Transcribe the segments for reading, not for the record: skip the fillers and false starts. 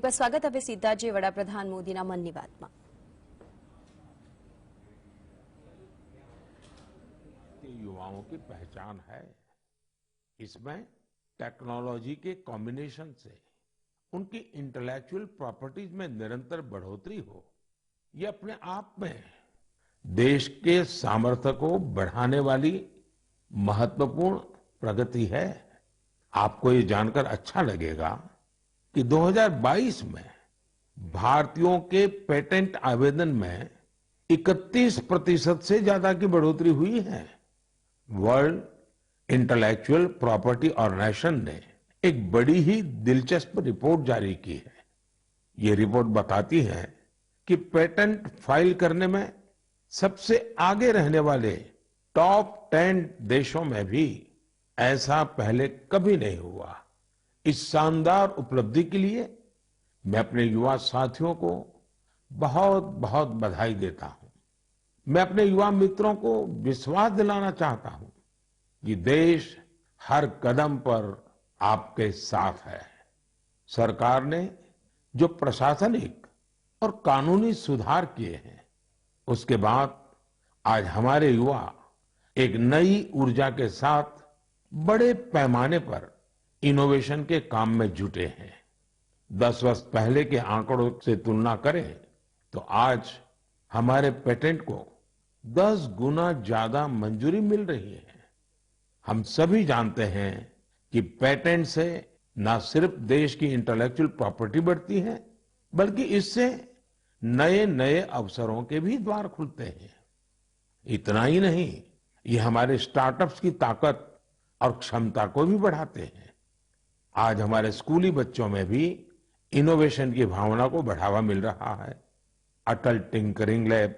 પર સ્વાગત. હવે સીધા જે વડાપ્રધાન મોદીના મનની વાતમાં. युवाओं की पहचान है. इसमें टेक्नोलॉजी के कॉम्बिनेशन से उनकी इंटेलेक्चुअल प्रॉपर्टीज में निरंतर बढ़ोतरी हो, ये अपने आप में देश के सामर्थ्य को बढ़ाने वाली महत्वपूर्ण प्रगति है. आपको ये जानकर अच्छा लगेगा कि 2022 में भारतीयों के पेटेंट आवेदन में 31% से ज्यादा की बढ़ोतरी हुई है. वर्ल्ड इंटेलेक्चुअल प्रॉपर्टी ऑर्गेनाइजेशन ने एक बड़ी ही दिलचस्प रिपोर्ट जारी की है. ये रिपोर्ट बताती है कि पेटेंट फाइल करने में सबसे आगे रहने वाले टॉप 10 देशों में भी ऐसा पहले कभी नहीं हुआ. इस शानदार उपलब्धि के लिए मैं अपने युवा साथियों को बहुत बहुत बधाई देता हूं. मैं अपने युवा मित्रों को विश्वास दिलाना चाहता हूं कि देश हर कदम पर आपके साथ है. सरकार ने जो प्रशासनिक और कानूनी सुधार किए हैं, उसके बाद आज हमारे युवा एक नई ऊर्जा के साथ बड़े पैमाने पर इनोवेशन के काम में जुटे हैं. 10 वर्ष पहले के आंकड़ों से तुलना करें तो आज हमारे पेटेंट को 10 गुना ज्यादा मंजूरी मिल रही है. हम सभी जानते हैं कि पेटेंट से न सिर्फ देश की इंटेलेक्चुअल प्रॉपर्टी बढ़ती है, बल्कि इससे नए नए अवसरों के भी द्वार खुलते हैं. इतना ही नहीं, ये हमारे स्टार्टअप्स की ताकत और क्षमता को भी बढ़ाते हैं. आज हमारे स्कूली बच्चों में भी इनोवेशन की भावना को बढ़ावा मिल रहा है. अटल टिंकरिंग लैब,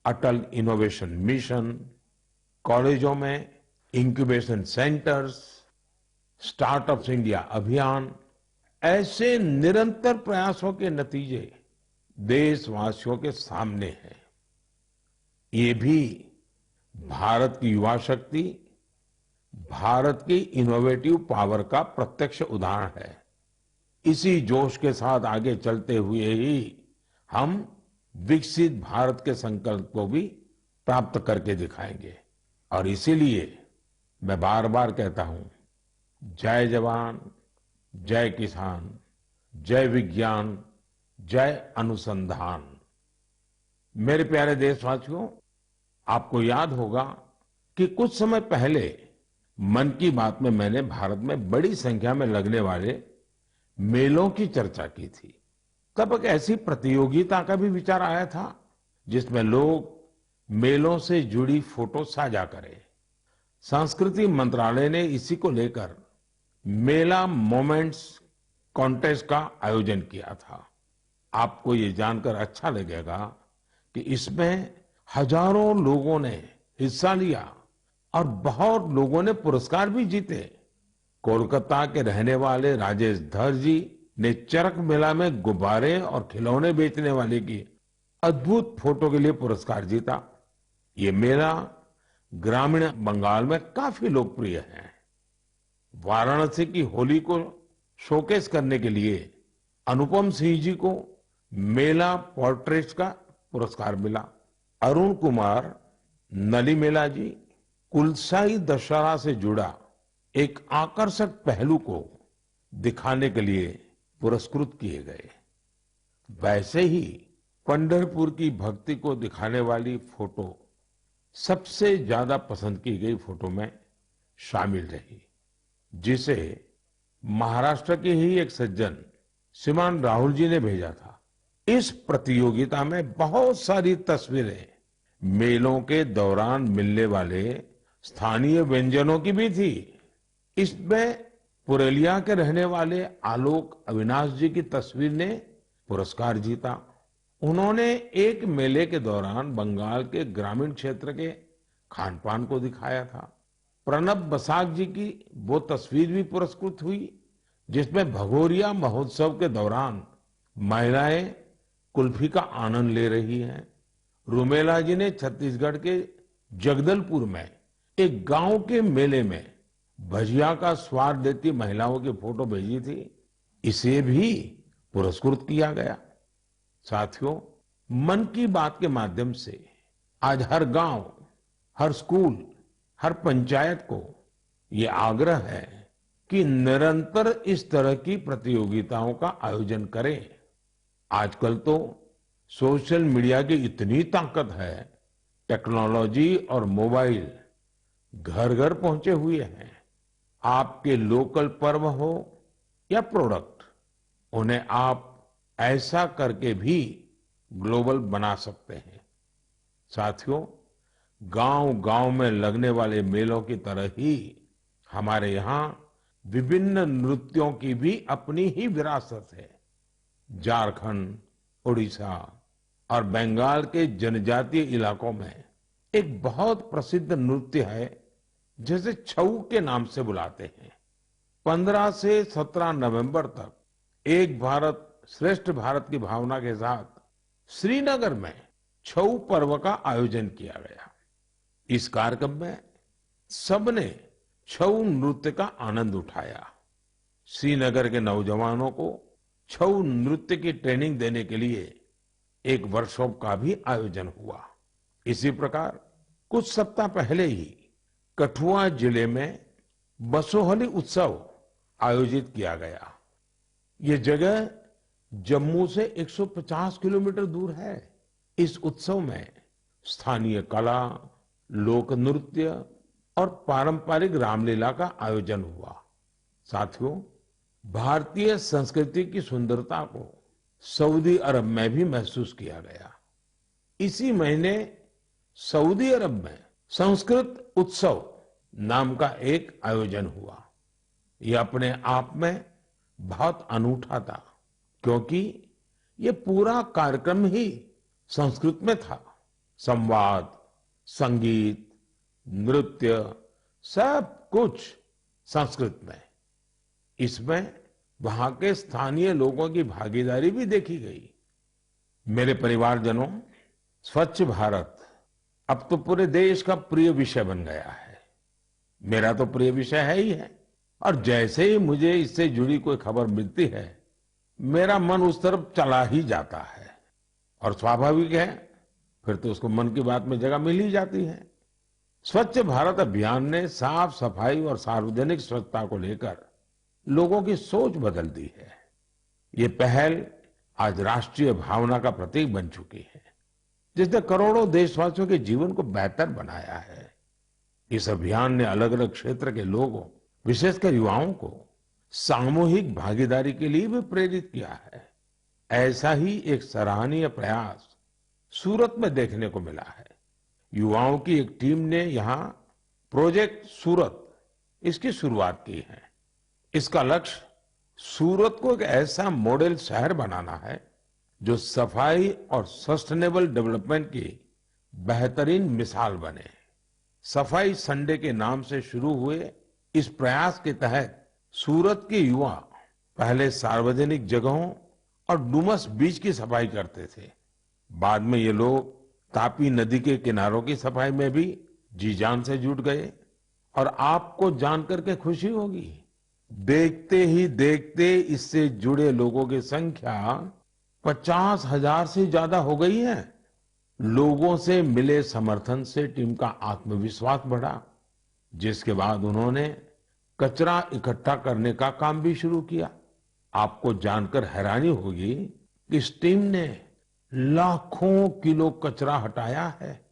अटल इनोवेशन मिशन, कॉलेजों में इंक्यूबेशन सेंटर्स, स्टार्टअप्स इंडिया अभियान, ऐसे निरंतर प्रयासों के नतीजे देशवासियों के सामने हैं. ये भी भारत की युवा शक्ति, भारत की इनोवेटिव पावर का प्रत्यक्ष उदाहरण है. इसी जोश के साथ आगे चलते हुए ही हम विकसित भारत के संकल्प को भी प्राप्त करके दिखाएंगे. और इसीलिए मैं बार बार कहता हूं, जय जवान, जय किसान, जय विज्ञान, जय अनुसंधान. मेरे प्यारे देशवासियों, आपको याद होगा कि कुछ समय पहले मन की बात में मैंने भारत में बड़ी संख्या में लगने वाले मेलों की चर्चा की थी. तब एक ऐसी प्रतियोगिता का भी विचार आया था जिसमें लोग मेलों से जुड़ी फोटो साझा करें. संस्कृति मंत्रालय ने इसी को लेकर मेला मोमेंट्स कॉन्टेस्ट का आयोजन किया था. आपको ये जानकर अच्छा लगेगा कि इसमें हजारों लोगों ने हिस्सा लिया और बहुत लोगों ने पुरस्कार भी जीते. कोलकाता के रहने वाले राजेश धर जी ने चरक मेला में गुब्बारे और खिलौने बेचने वाले की अद्भुत फोटो के लिए पुरस्कार जीता. ये मेला ग्रामीण बंगाल में काफी लोकप्रिय है. वाराणसी की होली को शोकेस करने के लिए अनुपम सिंह जी को मेला पोर्ट्रेट्स का पुरस्कार मिला. अरुण कुमार नलीमेला जी कुलसाई दशहरा से जुड़ा एक आकर्षक पहलू को दिखाने के लिए पुरस्कृत किए गए. वैसे ही पंढरपुर की भक्ति को दिखाने वाली फोटो सबसे ज्यादा पसंद की गई फोटो में शामिल रही, जिसे महाराष्ट्र के ही एक सज्जन श्रीमान राहुल जी ने भेजा था. इस प्रतियोगिता में बहुत सारी तस्वीरें मेलों के दौरान मिलने वाले स्थानीय व्यंजनों की भी थी. इसमें पुरुलिया के रहने वाले आलोक अविनाश जी की तस्वीर ने पुरस्कार जीता. उन्होंने एक मेले के दौरान बंगाल के ग्रामीण क्षेत्र के खान पान को दिखाया था. प्रणब बसाक जी की वो तस्वीर भी पुरस्कृत हुई जिसमें भगोरिया महोत्सव के दौरान महिलाएं कुल्फी का आनंद ले रही हैं. रूमेला जी ने छत्तीसगढ़ के जगदलपुर में एक गांव के मेले में भजिया का स्वाद देती महिलाओं की फोटो भेजी थी. इसे भी पुरस्कृत किया गया। साथियों, मन की बात के माध्यम से आज हर गांव, हर स्कूल, हर पंचायत को ये आग्रह है कि निरंतर इस तरह की प्रतियोगिताओं का आयोजन करें। आजकल तो सोशल मीडिया की इतनी ताकत है, टेक्नोलॉजी और मोबाइल घर घर पहुंचे हुए हैं। आपके लोकल पर्व हो या प्रोडक्ट, उन्हें आप ऐसा करके भी ग्लोबल बना सकते हैं। साथियों, गांव गांव में लगने वाले मेलों की तरह ही हमारे यहाँ विभिन्न नृत्यों की भी अपनी ही विरासत है। झारखंड, उड़ीसा और बंगाल के जनजातीय इलाकों में एक बहुत प्रसिद्ध नृत्य है जिसे छऊ के नाम से बुलाते हैं। 15 से 17 नवंबर तक एक भारत श्रेष्ठ भारत की भावना के साथ श्रीनगर में छऊ पर्व का आयोजन किया गया। इस कार्यक्रम में सबने छऊ नृत्य का आनंद उठाया। श्रीनगर के नौजवानों को छऊ नृत्य की ट्रेनिंग देने के लिए एक वर्कशॉप का भी आयोजन हुआ। इसी प्रकार कुछ सप्ताह पहले ही कठुआ जिले में बसोहली उत्सव आयोजित किया गया। ये जगह जम्मू से 150 किलोमीटर दूर है। इस उत्सव में स्थानीय कला, लोक नृत्य और पारंपरिक रामलीला का आयोजन हुआ। साथियों, भारतीय संस्कृति की सुंदरता को सऊदी अरब में भी महसूस किया गया। इसी महीने सऊदी अरब में संस्कृत उत्सव नाम का एक आयोजन हुआ। यह अपने आप में बहुत अनूठा था, क्योंकि ये पूरा कार्यक्रम ही संस्कृत में था। संवाद, संगीत, नृत्य, सब कुछ संस्कृत में। इसमें वहां के स्थानीय लोगों की भागीदारी भी देखी गई। मेरे परिवारजनों, स्वच्छ भारत अब तो पूरे देश का प्रिय विषय बन गया है। मेरा तो प्रिय विषय है ही है, और जैसे ही मुझे इससे जुड़ी कोई खबर मिलती है, मेरा मन उस तरफ चला ही जाता है। और स्वाभाविक है, फिर तो उसको मन की बात में जगह मिल ही जाती है। स्वच्छ भारत अभियान ने साफ सफाई और सार्वजनिक स्वच्छता को लेकर लोगों की सोच बदल दी है। ये पहल आज राष्ट्रीय भावना का प्रतीक बन चुकी है, जिसने करोड़ों देशवासियों के जीवन को बेहतर बनाया है। इस अभियान ने अलग अलग क्षेत्र के लोगों, विशेषकर युवाओं को सामूहिक भागीदारी के लिए भी प्रेरित किया है। ऐसा ही एक सराहनीय प्रयास सूरत में देखने को मिला है। युवाओं की एक टीम ने यहाँ प्रोजेक्ट सूरत, इसकी शुरुआत की है। इसका लक्ष्य सूरत को एक ऐसा मॉडल शहर बनाना है जो सफाई और सस्टेनेबल डेवलपमेंट की बेहतरीन मिसाल बने। सफाई संडे के नाम से शुरू हुए इस प्रयास के तहत सूरत के युवा पहले सार्वजनिक जगहों और डुमस बीच की सफाई करते थे। बाद में ये लोग तापी नदी के किनारों की सफाई में भी जी जान से जुट गए। और आपको जानकर के खुशी होगी, देखते ही देखते इससे जुड़े लोगों की संख्या 50,000 से ज्यादा हो गई है। लोगों से मिले समर्थन से टीम का आत्मविश्वास बढ़ा, जिसके बाद उन्होंने कचरा इकट्ठा करने का काम भी शुरू किया। आपको जानकर हैरानी होगी कि इस टीम ने लाखों किलो कचरा हटाया है।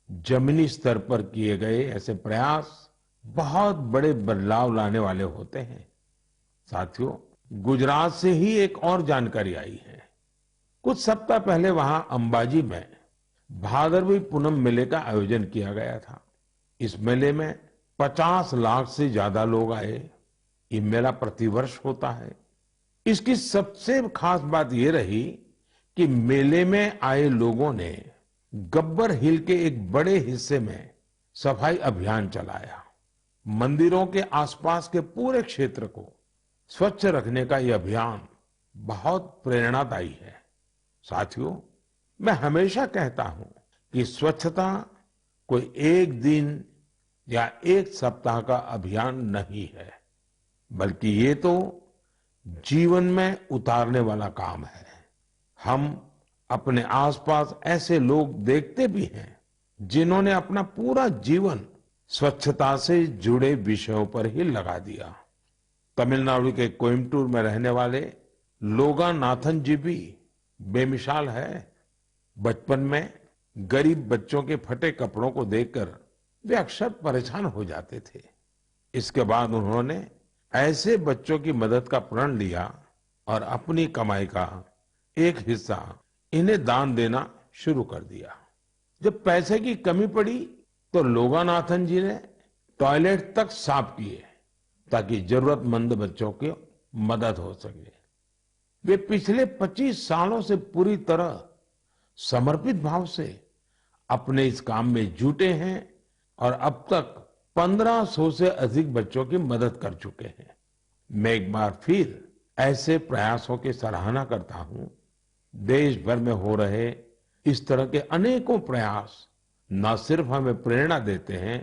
जमीनी स्तर पर किए गए ऐसे प्रयास बहुत बड़े बदलाव लाने वाले होते हैं। साथियों, गुजरात से ही एक और जानकारी आई है। कुछ सप्ताह पहले वहां अंबाजी में भादरवी पूनम मेले का आयोजन किया गया था। इस मेले में 50 लाख से ज्यादा लोग आए। ये मेला प्रतिवर्ष होता है। इसकी सबसे खास बात ये रही कि मेले में आए लोगों ने गब्बर हिल के एक बड़े हिस्से में सफाई अभियान चलाया। मंदिरों के आसपास के पूरे क्षेत्र को स्वच्छ रखने का यह अभियान बहुत प्रेरणादायी है। साथियों, मैं हमेशा कहता हूं कि स्वच्छता कोई एक दिन या एक सप्ताह का अभियान नहीं है, बल्कि ये तो जीवन में उतारने वाला काम है। हम अपने आसपास ऐसे लोग देखते भी हैं जिन्होंने अपना पूरा जीवन स्वच्छता से जुड़े विषयों पर ही लगा दिया। तमिलनाडु के कोयम्बटूर में रहने वाले लोगानाथन जी भी बेमिसाल है। बचपन में गरीब बच्चों के फटे कपड़ों को देखकर वे अक्सर परेशान हो जाते थे। इसके बाद उन्होंने ऐसे बच्चों की मदद का प्रण लिया और अपनी कमाई का एक हिस्सा इन्हें दान देना शुरू कर दिया। जब पैसे की कमी पड़ी तो लोगानाथन जी ने टॉयलेट तक साफ किए ताकि जरूरतमंद बच्चों की मदद हो सके। वे पिछले 25 सालों से पूरी तरह समर्पित भाव से अपने इस काम में जुटे हैं और अब तक 1500 से अधिक बच्चों की मदद कर चुके हैं। मैं एक बार फिर ऐसे प्रयासों की सराहना करता हूं। देश भर में हो रहे इस तरह के अनेकों प्रयास न सिर्फ हमें प्रेरणा देते हैं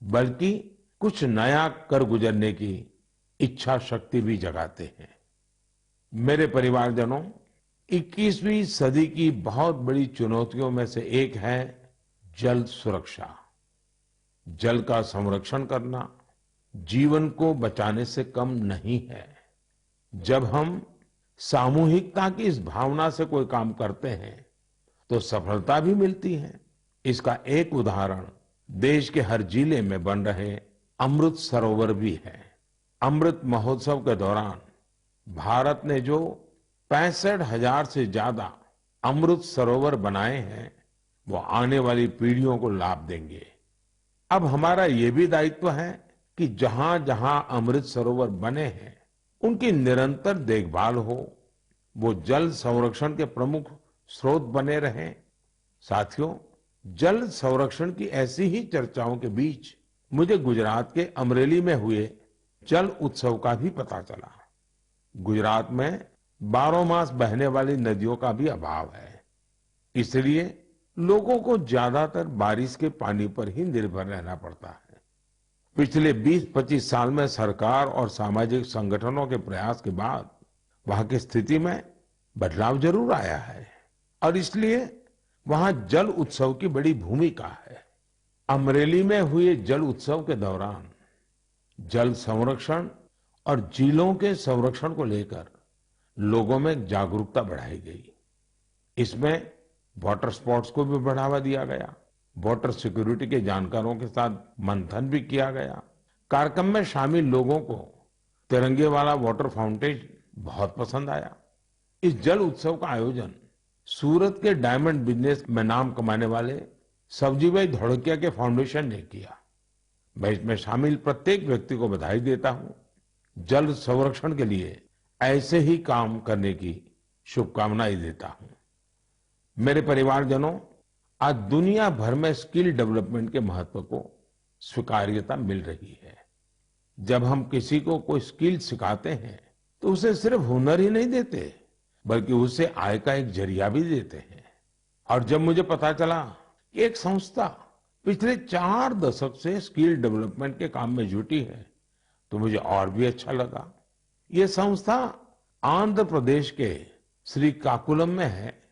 बल्कि कुछ नया कर गुजरने की इच्छा शक्ति भी जगाते हैं। मेरे परिवारजनों, 21वीं सदी की बहुत बड़ी चुनौतियों में से एक है जल सुरक्षा। जल का संरक्षण करना जीवन को बचाने से कम नहीं है। जब हम सामूहिकता की इस भावना से कोई काम करते हैं तो सफलता भी मिलती है। इसका एक उदाहरण देश के हर जिले में बन रहे अमृत सरोवर भी है। अमृत महोत्सव के दौरान भारत ने जो 65,000 से ज्यादा अमृत सरोवर बनाए हैं वो आने वाली पीढ़ियों को लाभ देंगे। अब हमारा ये भी दायित्व है कि जहां जहां अमृत सरोवर बने हैं उनकी निरंतर देखभाल हो, वो जल संरक्षण के प्रमुख स्रोत बने रहें। साथियों, जल संरक्षण की ऐसी ही चर्चाओं के बीच मुझे गुजरात के अमरेली में हुए जल उत्सव का भी पता चला। गुजरात में 12 मास बहने वाली नदियों का भी अभाव है, इसलिए लोगों को ज्यादातर बारिश के पानी पर ही निर्भर रहना पड़ता है। पिछले 20-25 साल में सरकार और सामाजिक संगठनों के प्रयास के बाद वहां की स्थिति में बदलाव जरूर आया है और इसलिए वहां जल उत्सव की बड़ी भूमिका है। अमरेली में हुए जल उत्सव के दौरान जल संरक्षण और झीलों के संरक्षण को लेकर लोगों में जागरूकता बढ़ाई गई। इसमें वाटर स्पोर्ट्स को भी बढ़ावा दिया गया। वाटर सिक्योरिटी के जानकारों के साथ मंथन भी किया गया। कार्यक्रम में शामिल लोगों को तिरंगे वाला वाटर फाउंटेन बहुत पसंद आया। इस जल उत्सव का आयोजन सूरत के डायमंड बिजनेस में नाम कमाने वाले सब्जीभाई धोड़किया के फाउंडेशन ने किया। मैं इसमें शामिल प्रत्येक व्यक्ति को बधाई देता हूं। जल संरक्षण के लिए ऐसे ही काम करने की शुभकामनाएं देता हूं। मेरे परिवारजनों, आज दुनिया भर में स्किल डेवलपमेंट के महत्व को स्वीकार्यता मिल रही है। जब हम किसी को कोई स्किल सिखाते हैं तो उसे सिर्फ हुनर ही नहीं देते बल्कि उसे आय का एक जरिया भी देते हैं। और जब मुझे पता चला कि एक संस्था पिछले 4 दशक से स्किल डेवलपमेंट के काम में जुटी है तो मुझे और भी अच्छा लगा। ये संस्था आंध्र प्रदेश के श्रीकाकुलम में है